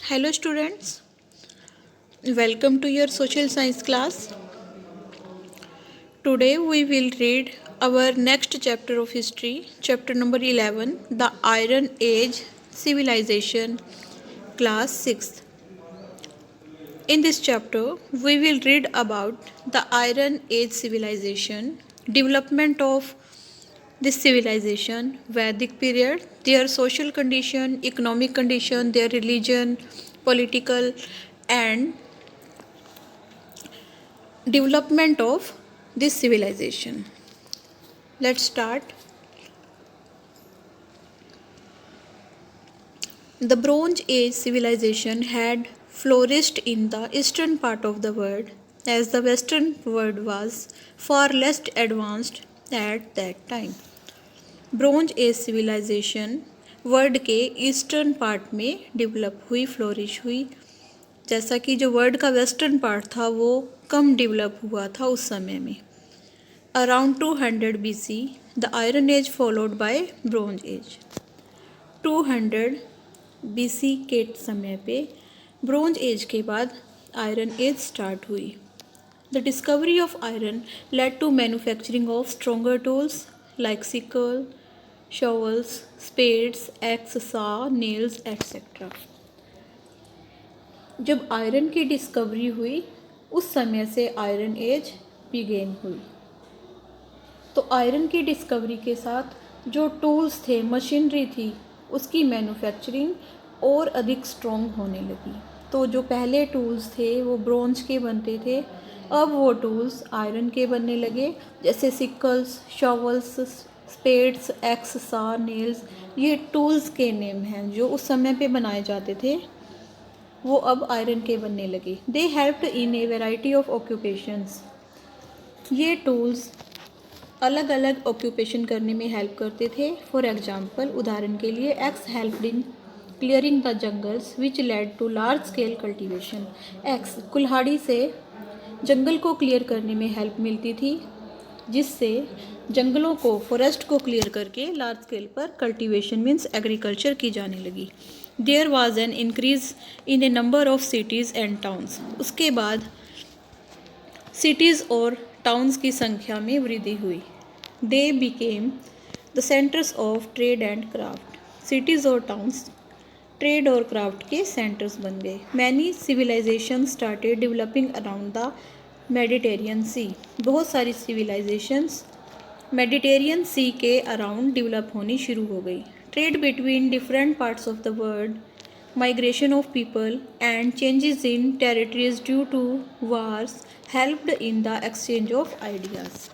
Hello students, welcome to your social science class. Today we will read our next chapter of history, chapter number 11, the Iron Age Civilization, class 6th. In this chapter, we will read about the Iron Age civilization, development of this civilization, Vedic period, their social condition, economic condition, their religion, political and development of this civilization. Let's start. The Bronze Age civilization had flourished in the eastern part of the world, as the western world was far less advanced at that time. Bronze age civilization world के eastern part में develop हुई, flourish हुई, जैसा कि जो world का western part था वो कम डेवलप हुआ था उस समय में. Around 200 BC the iron age followed by bronze age. 200 BC के समय पे ब्रोंज एज के बाद आयरन एज स्टार्ट हुई. The discovery of iron led to manufacturing of stronger tools like sickle, shovels, spades, axe, saw, nails, etc. जब iron की discovery हुई उस समय से आयरन एज बिगेन हुई. तो आयरन की डिस्कवरी के साथ जो टूल्स थे, मशीनरी थी, उसकी मैन्युफैक्चरिंग और अधिक स्ट्रॉन्ग होने लगी. तो जो पहले टूल्स थे वो ब्रोंज के बनते थे, अब वो टूल्स आयरन के बनने लगे, जैसे सिकल्स, शॉवल्स, स्पेड्स, एक्स, सा, नेल्स. ये टूल्स के नेम हैं जो उस समय पे बनाए जाते थे, वो अब आयरन के बनने लगे. दे helped in A variety of occupations. ये टूल्स अलग अलग ऑक्यूपेशन करने में हेल्प करते थे. फॉर एग्जांपल, उदाहरण के लिए, axe helped in clearing the jungles which led to large scale cultivation. Axe कुल्हाड़ी से जंगल को क्लियर करने में हेल्प मिलती थी, जिससे जंगलों को, फॉरेस्ट को क्लियर करके लार्ज स्केल पर कल्टीवेशन मीन्स एग्रीकल्चर की जाने लगी. There was an increase in a number of cities and towns. उसके बाद सिटीज़ और टाउन्स की संख्या में वृद्धि हुई. They became the centres of trade and craft. Cities और टाउन्स ट्रेड और क्राफ्ट के सेंटर्स बन गए. Many civilization started developing around the Mediterranean sea. बहुत सारी सिविलाइजेशंस मेडिटेरियन सी के अराउंड डेवलप होनी शुरू हो गई. Trade between different parts of the world, migration of people and changes in territories due to wars helped in the exchange of ideas.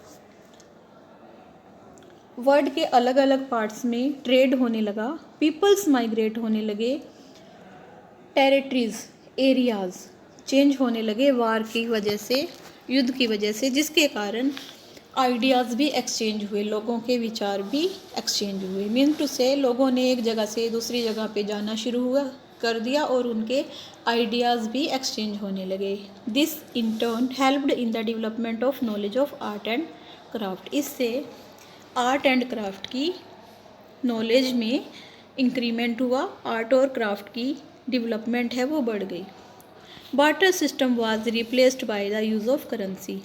World के अलग अलग पार्ट्स में ट्रेड होने लगा, पीपल्स माइग्रेट होने लगे, टेरिटरीज, एरियाज़ चेंज होने लगे वार की वजह से, युद्ध की वजह से, जिसके कारण आइडियाज़ भी एक्सचेंज हुए, लोगों के विचार भी एक्सचेंज हुए. मीन टू से लोगों ने एक जगह से दूसरी जगह पे जाना शुरू हुआ कर दिया और उनके आइडियाज़ भी एक्सचेंज होने लगे. This in turn helped in the development of knowledge of art and craft. इससे आर्ट एंड क्राफ्ट की नॉलेज में इंक्रीमेंट हुआ, आर्ट और क्राफ्ट की डेवलपमेंट है वो बढ़ गई. Barter system was replaced by the use of currency.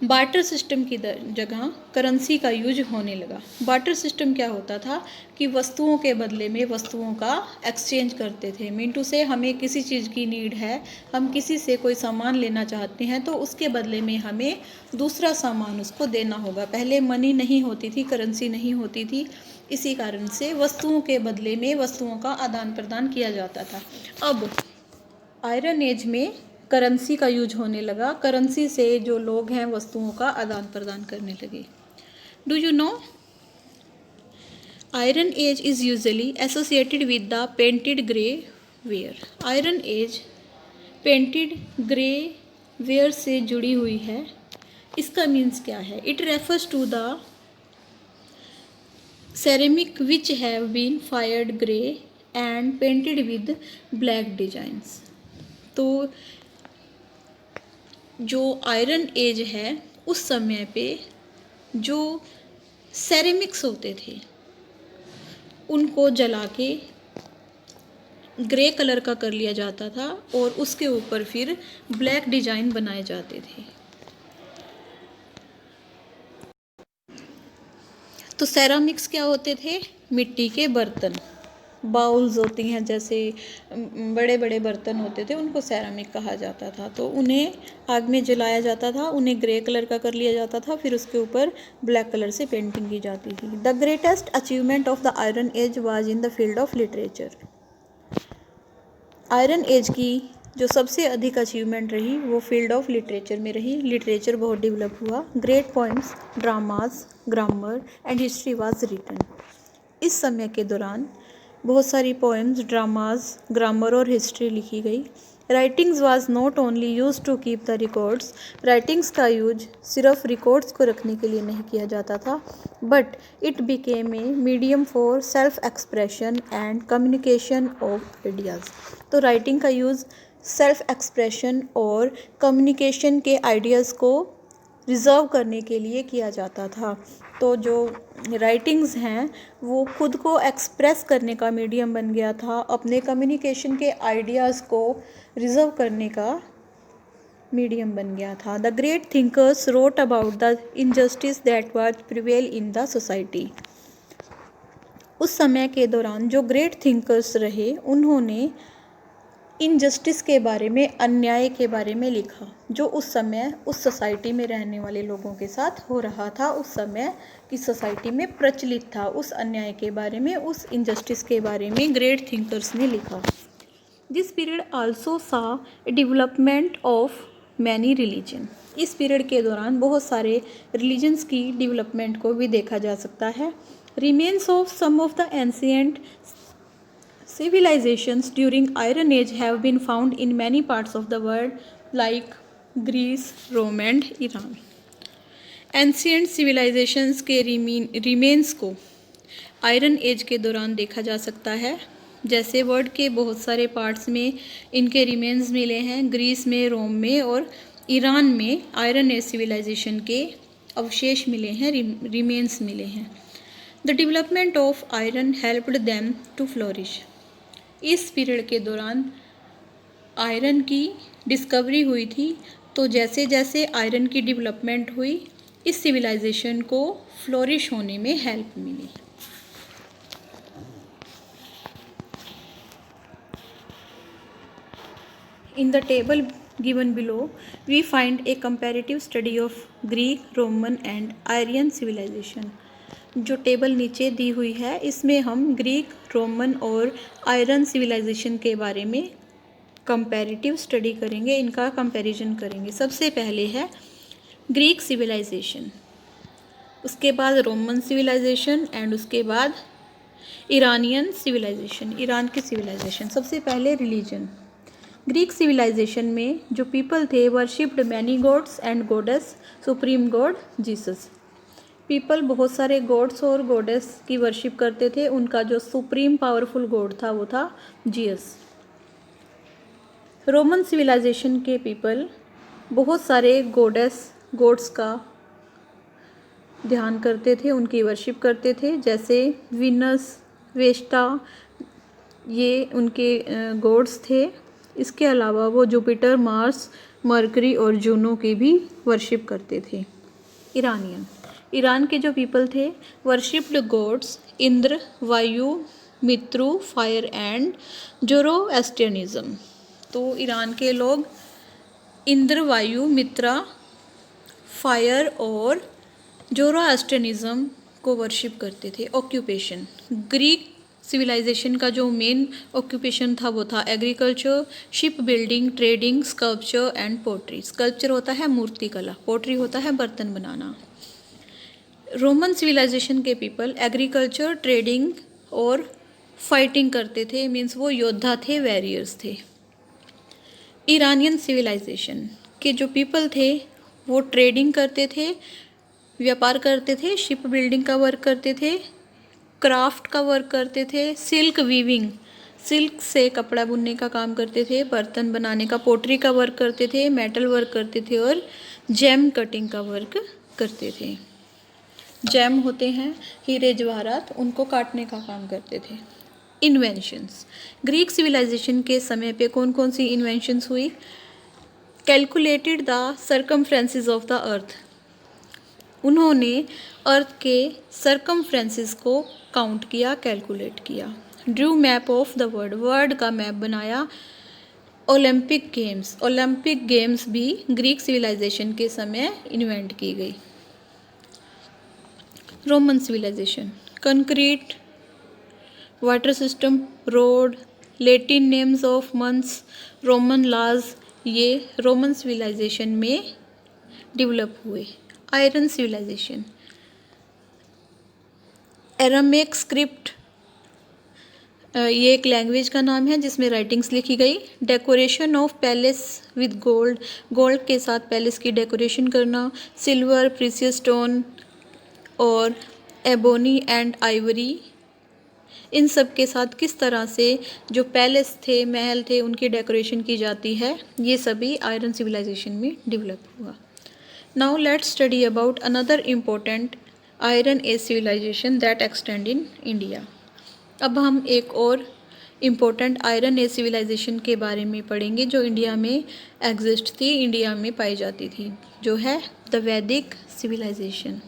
Barter system की जगह करेंसी का यूज होने लगा. बार्टर सिस्टम क्या होता था कि वस्तुओं के बदले में वस्तुओं का एक्सचेंज करते थे. मीनटू से हमें किसी चीज़ की नीड है, हम किसी से कोई सामान लेना चाहते हैं, तो उसके बदले में हमें दूसरा सामान उसको देना होगा. पहले मनी नहीं होती थी, करेंसी नहीं होती थी, इसी कारण से वस्तुओं के बदले में वस्तुओं का आदान प्रदान किया जाता था. अब आयरन एज में करेंसी का यूज होने लगा. करेंसी से जो लोग हैं वस्तुओं का आदान प्रदान करने लगे. Do you know, iron age is usually associated with the painted grey ware. Iron age painted grey ware से जुड़ी हुई है. इसका मीन्स क्या है? It refers to the ceramic which have been fired grey and painted with black designs. तो जो iron age है उस समय पे जो सेरेमिक्स होते थे उनको जला के ग्रे कलर का कर लिया जाता था और उसके ऊपर फिर ब्लैक डिजाइन बनाए जाते थे। तो सेरामिक्स क्या होते थे? मिट्टी के बर्तन, बाउल्स होती हैं, जैसे बड़े बड़े बर्तन होते थे, उनको सेरामिक कहा जाता था। तो उन्हें आग में जलाया जाता था, उन्हें ग्रे कलर का कर लिया जाता था, फिर उसके ऊपर ब्लैक कलर से पेंटिंग की जाती थी। The greatest achievement of the iron age was in the field of literature. Iron age की जो सबसे अधिक अचीवमेंट रही वो फील्ड ऑफ लिटरेचर में रही। लिटरेचर बहुत डेवलप हुआ। Great poems, dramas, grammar and history was written. इस समय के दौरान बहुत सारी पोएम्स, ड्रामाज, ग्रामर और हिस्ट्री लिखी गई। Writings was not only use to keep the records. Writings का यूज सिर्फ रिकॉर्ड्स को रखने के लिए नहीं किया जाता था, but it became a medium for self expression and communication of ideas. तो राइटिंग का यूज़ सेल्फ एक्सप्रेशन और कम्युनिकेशन के आइडियाज़ को रिज़र्व करने के लिए किया जाता था। तो जो राइटिंग्स हैं वो खुद को एक्सप्रेस करने का मीडियम बन गया था, अपने कम्युनिकेशन के आइडियाज़ को रिज़र्व करने का मीडियम बन गया था। The great thinkers wrote about the injustice that was prevail in the society. उस समय के दौरान जो ग्रेट थिंकर्स रहे उन्होंने इनजस्टिस के बारे में, अन्याय के बारे में लिखा, जो उस समय उस सोसाइटी में रहने वाले लोगों के साथ हो रहा था, उस समय की सोसाइटी में प्रचलित था। उस अन्याय के बारे में, उस इनजस्टिस के बारे में ग्रेट थिंकर्स ने लिखा। दिस पीरियड आल्सो सा डेवलपमेंट ऑफ मैनी रिलीजन। इस पीरियड के दौरान बहुत सारे रिलीजन्स की डेवलपमेंट को भी देखा जा सकता है। Remains of some of the ancient civilizations during Iron Age have been found in many parts of the world, like Greece, Rome and Iran. Ancient civilizations के रिमेन्स को आयरन एज के दौरान देखा जा सकता है। जैसे वर्ल्ड के बहुत सारे पार्ट्स में इनके रिमेन्स मिले हैं, ग्रीस में, रोम में और ईरान में आयरन एज सिविलाइजेशन के अवशेष मिले हैं, रिमेन्स मिले हैं। The development of iron helped them to flourish. इस पीरियड के दौरान आयरन की डिस्कवरी हुई थी, तो जैसे जैसे आयरन की डेवलपमेंट हुई इस सिविलाइजेशन को फ्लोरिश होने में हेल्प मिली। In the table given below we find a comparative study of Greek, Roman and Aryan civilization। जो टेबल नीचे दी हुई है इसमें हम ग्रीक, रोमन और आयरन सिविलाइजेशन के बारे में कंपैरेटिव स्टडी करेंगे, इनका कंपैरिजन करेंगे। सबसे पहले है ग्रीक सिविलाइजेशन, उसके बाद रोमन सिविलाइजेशन एंड उसके बाद ईरानियन सिविलाइजेशन, ईरान की सिविलाइजेशन। सबसे पहले रिलीजन। ग्रीक सिविलाइजेशन में जो पीपल थे worshipped many gods and goddess, supreme God Jesus. People बहुत सारे गॉड्स और गॉडेस की वर्शिप करते थे, उनका जो सुप्रीम पावरफुल गॉड था वो था जीसस। रोमन सिविलाइजेशन के पीपल बहुत सारे गॉड्स का ध्यान करते थे, उनकी वर्शिप करते थे, जैसे वीनस, वेस्टा, ये उनके गॉड्स थे। इसके अलावा वो जुपिटर, मार्स, मरकरी और जूनो की भी वर्शिप करते थे। ईरानियन, ईरान के जो पीपल थे वर्शिप्ड गॉड्स इंद्र, वायु, मित्रु, फायर एंड जोरोएस्ट्रियनिज्म। तो ईरान के लोग इंद्र, वायु, मित्रा, फायर और जोरोएस्ट्रियनिज्म को वर्शिप करते थे। ऑक्यूपेशन, ग्रीक सिविलाइजेशन का जो मेन ऑक्यूपेशन था वो था agriculture, ship building, trading, sculpture and pottery. Sculpture होता है मूर्ति कला, पोट्री होता है बर्तन बनाना। रोमन सिविलाइजेशन के पीपल एग्रीकल्चर, ट्रेडिंग और फाइटिंग करते थे, मीन्स वो योद्धा थे, वॉरियर्स थे। ईरानियन सिविलाइजेशन के जो पीपल थे वो ट्रेडिंग करते थे, व्यापार करते थे, शिप बिल्डिंग का वर्क करते थे, क्राफ्ट का वर्क करते थे, सिल्क वीविंग, सिल्क से कपड़ा बुनने का काम करते थे, बर्तन बनाने का, पोट्री का वर्क करते थे, मेटल वर्क करते थे और जेम कटिंग का वर्क करते थे। जेम होते हैं हीरे जवाहरात, उनको काटने का काम करते थे। इन्वेंशंस। ग्रीक सिविलाइजेशन के समय पे कौन कौन सी इन्वेंशंस हुई? Calculated the circumferences of the earth, उन्होंने अर्थ के सर्कमफ्रेंसेस को काउंट किया, कैलकुलेट किया। Drew map of the world, world का मैप बनाया। ओलंपिक गेम्स, ओलंपिक गेम्स भी ग्रीक सिविलाइजेशन के समय इन्वेंट की गई। Roman civilisation, concrete, water system, road, Latin names of months, Roman laws, ये रोमन सिविलाइजेशन में डेवलप हुए। आयरन सिविलाइजेशन, एरामिक स्क्रिप्ट, ये एक लैंग्वेज का नाम है जिसमें राइटिंग्स लिखी गई। Decoration of palace with gold, gold के साथ पैलेस की डेकोरेशन करना। सिल्वर, प्रीशियस स्टोन और एबोनी एंड आइवरी, इन सब के साथ किस तरह से जो पैलेस थे, महल थे, उनकी डेकोरेशन की जाती है, ये सभी आयरन सिविलाइजेशन में डेवलप हुआ। Now let's study about another important iron age civilisation that extend in India. अब हम एक और इम्पोर्टेंट आयरन एज सिविलाइजेशन के बारे में पढ़ेंगे जो इंडिया में एग्जिस्ट थी, इंडिया में पाई जाती थी, जो है द वैदिक सिविलाइजेशन।